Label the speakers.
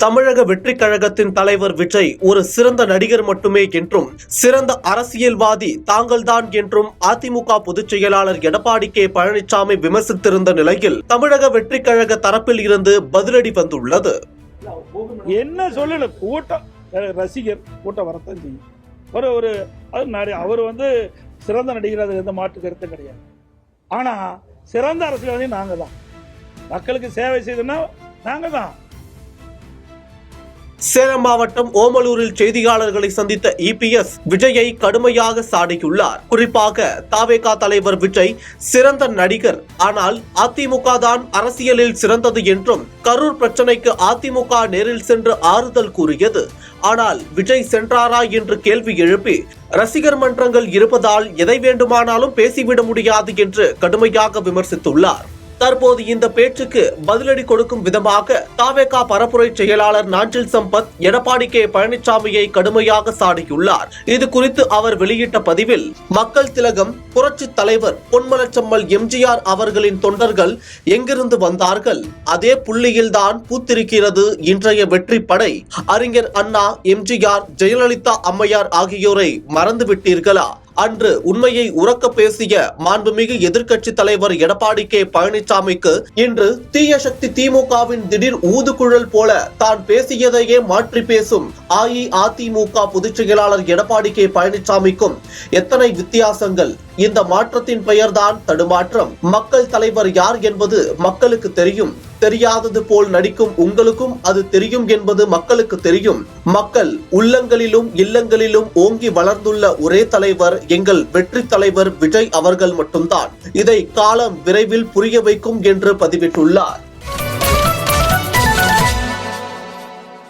Speaker 1: தமிழக வெற்றிக் கழகத்தின் தலைவர் விஜய் ஒரு சிறந்த நடிகர் மட்டுமே என்றும் சிறந்த அரசியல்வாதி தாங்கள்தான் என்றும் அதிமுக பொதுச் செயலாளர் எடப்பாடி கே பழனிசாமி விமர்சித்திருந்த நிலையில் தமிழக வெற்றிக் கழக தரப்பில் இருந்து பதிலடி வந்துள்ளது.
Speaker 2: என்ன சொல்லல, கூட்டம் ரசிகர் கூட்டம் வரத்தான் செய்யும். அவர் சிறந்த நடிகர், அது எந்த மாற்று கருத்தும் கிடையாது. ஆனா சிறந்த அரசியல்வாதி நாங்க தான், மக்களுக்கு சேவை செய்தோம்னா நாங்க தான்.
Speaker 1: சேலம் மாவட்டம் ஓமலூரில் செய்தியாளர்களை சந்தித்த இபிஎஸ் விஜயை கடுமையாக சாடியுள்ளார். குறிப்பாக தவேகா தலைவர் விஜய் சிறந்த நடிகர், ஆனால் அதிமுக தான் அரசியலில் சிறந்தது என்றும், கரூர் பிரச்சனைக்கு அதிமுக நேரில் சென்று ஆறுதல் கூறியது. ஆனால் விஜய் சென்றாரா என்று கேள்வி எழுப்பி ரசிகர் மன்றங்கள் இருப்பதால் எதை வேண்டுமானாலும் பேசிவிட முடியாது என்று கடுமையாக விமர்சித்துள்ளார். தற்போது இந்த பேச்சுக்கு பதிலடி கொடுக்கும் விதமாக தவேகா பரப்புரை செயலாளர் நாஞ்சில் சம்பத் எடப்பாடி கே பழனிசாமியை கடுமையாக சாடியுள்ளார். இது குறித்து அவர் வெளியிட்ட பதிவில், மக்கள் திலகம் புரட்சி தலைவர் பொன்மனச்செம்மல் எம்ஜிஆர் அவர்களின் தொண்டர்கள் எங்கிருந்து வந்தார்கள், அதே புள்ளியில்தான் பூத்திருக்கிறது இன்றைய வெற்றி படை. அறிஞர் அண்ணா, எம்ஜிஆர், ஜெயலலிதா அம்மையார் ஆகியோரை மறந்துவிட்டீர்களா? அன்று உண்மையை உரக்க பேசிய மாண்புமிகு எதிர்க்கட்சி தலைவர் எடப்பாடி கே பழனிசாமிக்கு இன்று தீய சக்தி திமுகவின் திடீர் ஊதுகுழல் போல தான் பேசியதையே மாற்றி பேசும் அஇஅதிமுக பொதுச் செயலாளர் எடப்பாடி கே பழனிசாமிக்கும் எத்தனை வித்தியாசங்கள்! இந்த மாற்றத்தின் பெயர்தான் தடுமாற்றம். மக்கள் தலைவர் யார் என்பது மக்களுக்கு தெரியும். தெரியாதது போல் நடிக்கும் உங்களுக்கும் அது தெரியும் என்பது மக்களுக்கு தெரியும். மக்கள் உள்ளங்களிலும் இல்லங்களிலும் ஓங்கி வளர்ந்துள்ள ஒரே தலைவர் எங்கள் வெற்றி தலைவர் விஜய் அவர்கள் மட்டும்தான். இதை காலம் விரைவில் புரிய வைக்கும் என்று பதிவிட்டுள்ளார்.